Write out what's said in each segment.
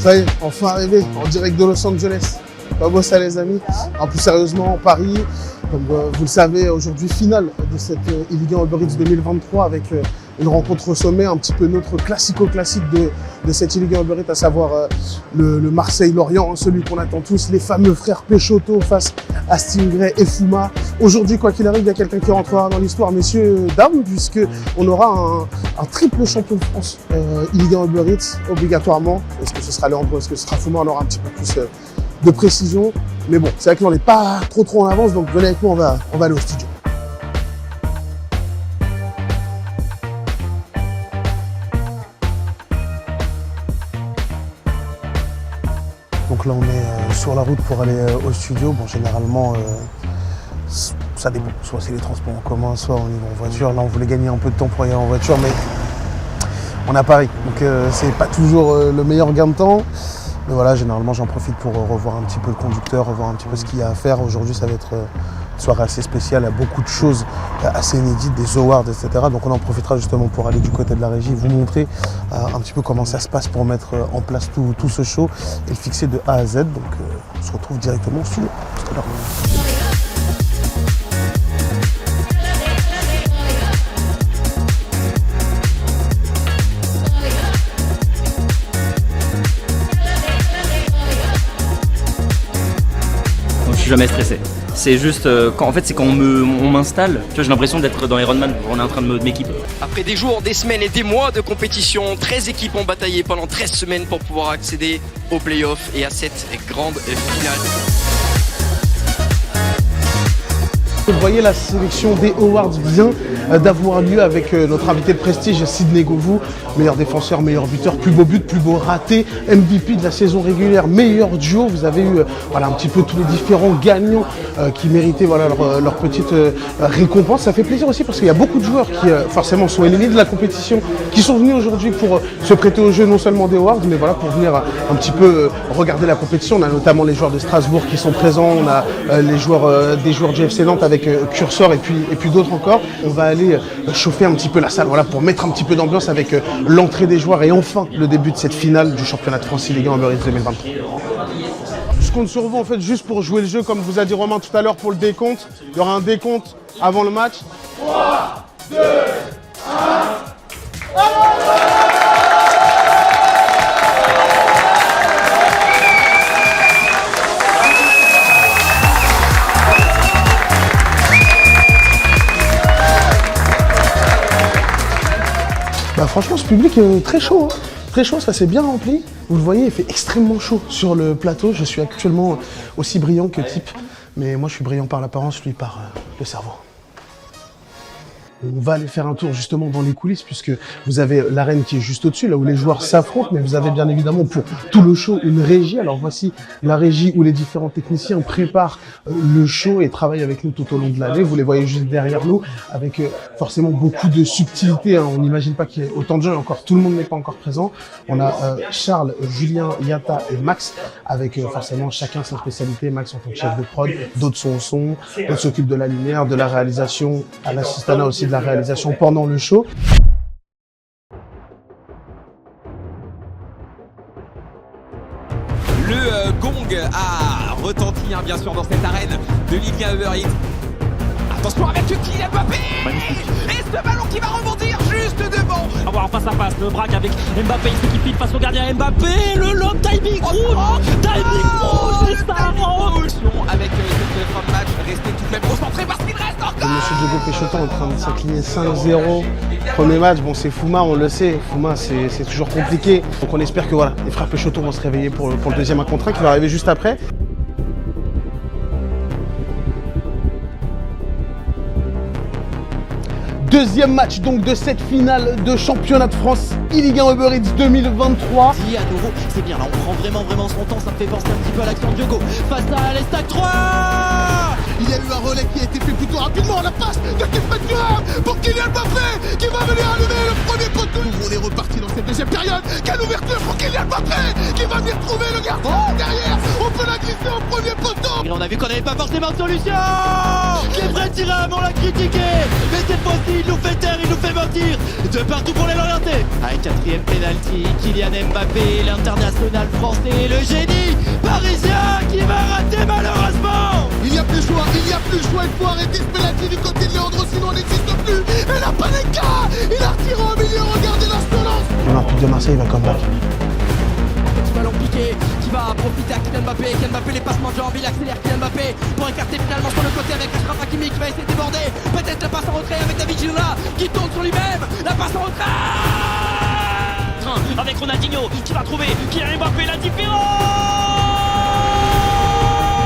Ça y est, enfin arrivé, en direct de Los Angeles. Pas beau ça les amis. En plus sérieusement, Paris, comme vous le savez, aujourd'hui finale de cette Ligue 1 Uber Eats 2023 avec une rencontre au sommet, un petit peu notre classico-classique de cette Ligue 1 Uber Eats, à savoir le Marseille-Lorient, hein, celui qu'on attend tous, les fameux frères Péchoto face à Stingray et Fouma. Aujourd'hui, quoi qu'il arrive, il y a quelqu'un qui rentrera dans l'histoire, messieurs, dames, puisque on aura un triple champion de France Ligue 1 Uber Eats, obligatoirement. Est-ce que ce sera Leandro, est-ce que ce sera Fouma? On aura un petit peu plus de précision. Mais bon, c'est vrai que là, on n'est pas trop en avance, donc venez avec nous, on va aller au studio. Donc là, on est sur la route pour aller au studio. Bon, généralement, ça dépend. Soit c'est les transports en commun, soit on y va en voiture. Là, on voulait gagner un peu de temps pour y aller en voiture, mais on est à Paris. Donc, c'est pas toujours le meilleur gain de temps. Mais voilà, généralement, j'en profite pour revoir un petit peu le conducteur, revoir un petit peu ce qu'il y a à faire. Aujourd'hui, ça va être une soirée assez spéciale. Il y a beaucoup de choses assez inédites, des awards, etc. Donc, on en profitera justement pour aller du côté de la régie, vous montrer un petit peu comment ça se passe pour mettre en place tout ce show et le fixer de A à Z. Donc, on se retrouve directement sous le studio. Je suis jamais stressé. C'est juste quand on m'installe, tu vois, j'ai l'impression d'être dans Iron Man, on est en train de m'équiper. Après des jours, des semaines et des mois de compétition, 13 équipes ont bataillé pendant 13 semaines pour pouvoir accéder aux playoffs et à cette grande finale. Vous voyez, la sélection des awards vient d'avoir lieu avec notre invité de prestige, Sidney Govou, meilleur défenseur, meilleur buteur, plus beau but, plus beau raté, MVP de la saison régulière, meilleur duo. Vous avez eu un petit peu tous les différents gagnants qui méritaient leur petite récompense. Ça fait plaisir aussi parce qu'il y a beaucoup de joueurs qui forcément sont éliminés de la compétition, qui sont venus aujourd'hui pour se prêter au jeu non seulement des awards, mais voilà, pour venir un petit peu regarder la compétition. On a notamment les joueurs de Strasbourg qui sont présents, on a les joueurs des joueurs du FC Nantes avec Cursor et puis d'autres encore. On va aller chauffer un petit peu la salle, voilà, pour mettre un petit peu d'ambiance avec l'entrée des joueurs et enfin le début de cette finale du championnat de France Ligue 1 Uber Eats 2023. Je compte sur vous en fait juste pour jouer le jeu comme vous a dit Romain tout à l'heure pour le décompte. Il y aura un décompte avant le match. 3, 2, 1. Bah franchement, ce public est très chaud, hein. Très chaud, ça s'est bien rempli. Vous le voyez, il fait extrêmement chaud sur le plateau. Je suis actuellement aussi brillant que Type, mais moi je suis brillant par l'apparence, lui par le cerveau. On va aller faire un tour justement dans les coulisses puisque vous avez l'arène qui est juste au-dessus, là où les joueurs s'affrontent, mais vous avez bien évidemment pour tout le show une régie. Alors voici la régie où les différents techniciens préparent le show et travaillent avec nous tout au long de l'année. Vous les voyez juste derrière nous avec forcément beaucoup de subtilité, hein. On n'imagine pas qu'il y ait autant de gens et encore tout le monde n'est pas encore présent. On a Charles, Julien, Yata et Max avec forcément chacun sa spécialité. Max en tant que chef de prod, d'autres sont au son, d'autres s'occupent de la lumière, de la réalisation, à l'assistanat aussi de la réalisation pendant le show. Le gong a retenti bien sûr dans cette arène de Ligue 1 Uber Eats. Attention avec Kylian Mbappé. Magnifique. Et ce ballon qui va rebondir juste devant. On va voir face à face le braque avec Mbappé, il s'équipe face au gardien Mbappé, le long timing rouge, c'est ça. Avec cette fin de match, restez tout de même concentré parce qu'il reste encore. Monsieur Diogo Péchoto en train de s'incliner 5-0. Premier match, bon c'est Fouma, on le sait. Fouma c'est toujours compliqué. Donc on espère que voilà, les frères Péchoto vont se réveiller pour le deuxième 1 contre 1 qui va arriver juste après. Deuxième match donc de cette finale de championnat de France Ligue 1 Uber Eats 2023. Si à nouveau, c'est bien là, on prend vraiment son temps, ça me fait penser un petit peu à l'action de Diogo. Face à l'Estac 3. Il y a eu un relais qui a été fait plutôt rapidement. La passe de Kefren Turam pour Kylian Mbappé qui va venir allumer le premier poteau. On est reparti dans cette deuxième période. Quelle ouverture pour Kylian Mbappé qui va venir trouver le gardien derrière. On peut la glisser au premier poteau. malgré on a vu qu'on n'avait pas forcément de solution. Kefren Turam, on l'a critiqué, mais cette fois-ci il nous fait taire, il nous fait mentir. De partout pour les l'orienter. Avec 4e penalty, Kylian Mbappé, l'international français, le génie parisien qui va rater malheureusement. Il n'y a plus le choix, il faut arrêter ce penalty du côté de Leandro, sinon on n'existe plus. Et la Panenka, il a retiré au milieu, regardez l'insolence. L'Olympique de Marseille va come back. Petit ballon piqué qui va profiter à Kylian Mbappé. Kylian Mbappé, les passements de jambes, il accélère Kylian Mbappé pour écarter finalement sur le côté avec Achraf Hakimi qui va essayer de déborder. Peut-être la passe en retrait avec David Ginola qui tourne sur lui-même. La passe en retrait avec Ronaldinho qui va trouver Kylian Mbappé, la différence.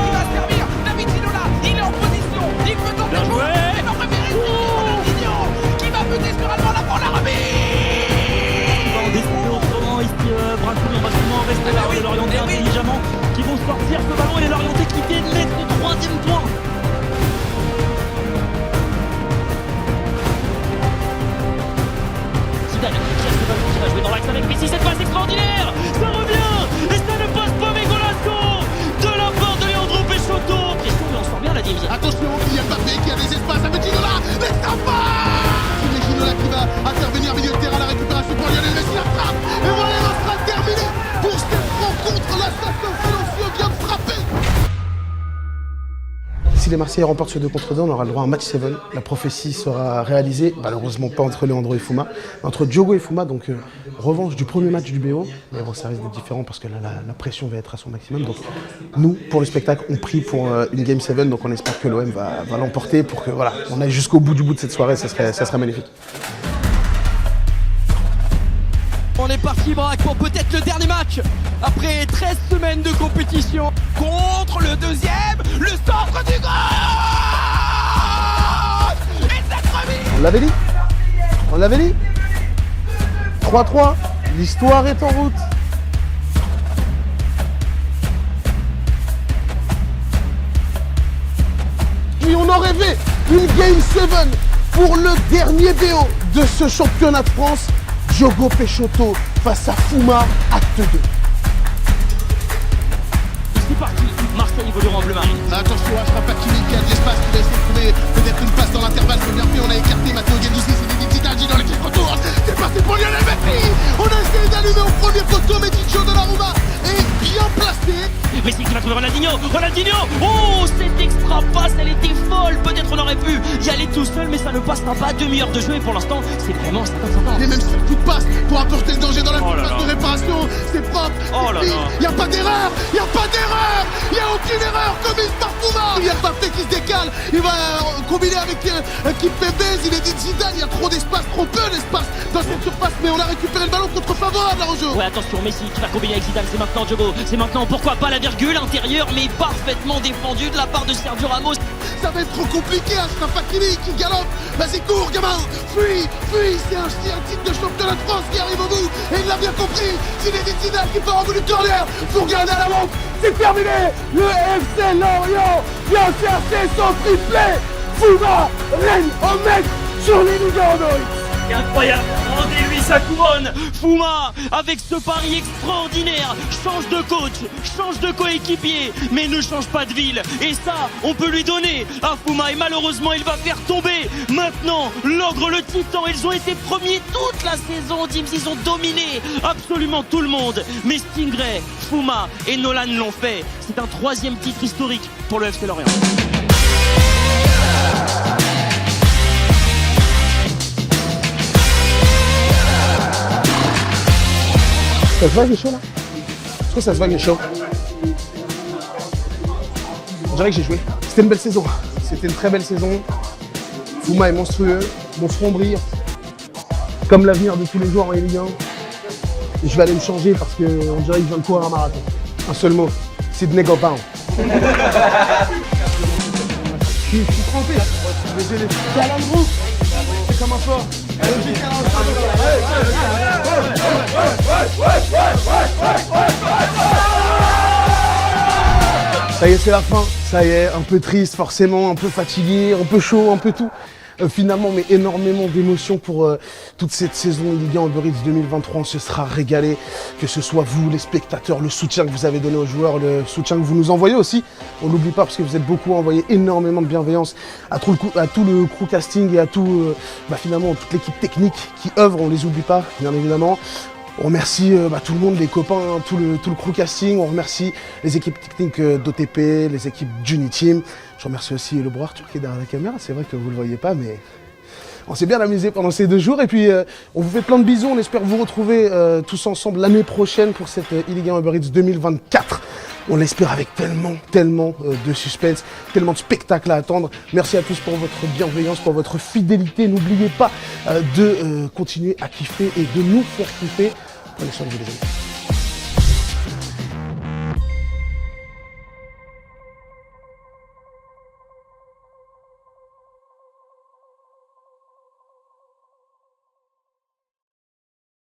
Il va se servir. David Ginola, il est en position. Il peut tenter Bien le coup. joué. Il va préférer Ronaldinho qui va buter sur Allemand là pour la remise. On décide autrement ici, Bracoli, on va sûrement rester là, oui, l'orienter oui. intelligemment, qui vont sortir ce ballon et les l'orienter qui viennent mettre le 3e point. Zidane qui a ce ballon qui va jouer dans l'axe avec Messi, cette passe extraordinaire, ça revient et ça ne passe pas, mais Golasco de la part de Leandro Peixoto. Question, mais on sort bien la division. Attention, Kylian Mbappé qui a des espaces avec Ginola, mais ça passe. C'est Ginola qui va intervenir milieu de terrain, la récupération pour Lionel Messi, la frappe. Et voilà, il sera terminé pour cette rencontre. L'assassin silencieux vient de frapper. Si les Marseillais remportent ce 2 contre 2, on aura le droit à un match 7. La prophétie sera réalisée, malheureusement pas entre Leandro et Fouma, mais entre Diogo et Fouma. Donc revanche du premier match du BO. Mais bon, ça risque d'être différent parce que là, la pression va être à son maximum. Donc nous, pour le spectacle, on prie pour une Game 7. Donc on espère que l'OM va l'emporter pour que voilà, on aille jusqu'au bout de cette soirée. Ça serait magnifique. On est parti Braque pour peut-être le dernier match après 13 semaines de compétition contre le deuxième, le centre du goal et cette remise. On l'avait dit 3-3, l'histoire est en route. Puis on en rêvait, une Game 7 pour le dernier BO de ce championnat de France. Diogo Peixoto face à Fouma, acte 2. C'est parti, Marseille évoluera en bleu marine. Attention, Achraf Hakimi qui a de l'espace, qui va essayer de trouver peut-être une passe dans l'intervalle. C'est bien fait, on a écarté Matteo Guendouzi, c'est Zinedine Zidane dans l'équipe retour. C'est parti pour Lionel Messi. On a essayé d'allumer au premier poteau, mais Dicho de la Roma est bien placé. Messi qui va trouver Ronaldinho. Oh, cette extra passe, elle était folle. Peut-être on aurait pu y aller tout seul, mais ça ne passera pas. Demi-heure de jeu et pour l'instant, c'est vraiment sympa. Et même sur coup de passe pour apporter le danger dans la Oh là phase là. de réparation, c'est propre. Oh là là. Il n'y a pas d'erreur, il n'y a aucune erreur commise par Fouma. Il y a Mbappé qui se décale, il va combiner avec Kimpembe, Zinedine Zidane. Il y a trop d'espace, trop peu d'espace dans cette surface, mais on a récupéré le ballon contre favorable à Rojo. Ouais, attention, Messi qui va combiner avec Zidane, c'est maintenant Diogo. C'est maintenant, pourquoi pas la virgule intérieure, mais parfaitement défendue de la part de Sergio Ramos. Ça va être trop compliqué, Achraf Hakimi qui galope. Vas-y, cours, gamin. Fuis. C'est un titre de championnat de France qui arrive au bout. Et il l'a bien compris. Zinedine Zidane qui part en bout du corner pour gagner à la montre. C'est terminé. Le FC Lorient vient chercher son triplé. Fouma règne en maître sur les numéros d'Ori. C'est incroyable, rendez-lui sa couronne. Fouma, avec ce pari extraordinaire, change de coach, change de coéquipier, mais ne change pas de ville. Et ça, on peut lui donner à Fouma. Et malheureusement, il va faire tomber maintenant l'ogre, le titan. Ils ont été premiers toute la saison, Dims. Ils ont dominé absolument tout le monde. Mais Stingray, Fouma et Nolan l'ont fait. C'est un 3e titre historique pour le FC Lorient. Ça se voit qu'il est chaud là? Est-ce que ça se voit qu'il est chaud? On dirait que j'ai joué. C'était une belle saison. C'était une très belle saison. Fouma est monstrueux. Mon front brille. Comme l'avenir de tous les joueurs en Ligue 1. Et je vais aller me changer parce qu'on dirait que je viens de courir un marathon. Un seul mot. Sidney Gopin. Je suis trempé. Désolé. C'est Alan Brooks. C'est comme un fort. Ça y est, c'est la fin. Ça y est, un peu triste forcément, un peu fatigué, un peu chaud, un peu tout. finalement, mais énormément d'émotions pour toute cette saison Ligue 1 Uber Eats 2023. On se sera régalé, que ce soit vous, les spectateurs, le soutien que vous avez donné aux joueurs, le soutien que vous nous envoyez aussi. On n'oublie pas parce que vous êtes beaucoup à envoyer énormément de bienveillance à tout le crew casting et à finalement toute l'équipe technique qui œuvre. On les oublie pas, bien évidemment. On remercie tout le monde, les copains, tout le crew casting. On remercie les équipes techniques d'OTP, les équipes d'Uniteam. Je remercie aussi le bro Arthur qui est derrière la caméra. C'est vrai que vous ne le voyez pas, mais on s'est bien amusé pendant ces 2 jours. Et puis, on vous fait plein de bisous. On espère vous retrouver tous ensemble l'année prochaine pour cette Ligue 1 Uber Eats 2024. On l'espère avec tellement de suspense, tellement de spectacles à attendre. Merci à tous pour votre bienveillance, pour votre fidélité. N'oubliez pas de continuer à kiffer et de nous faire kiffer. Prenez soin de vous les amis.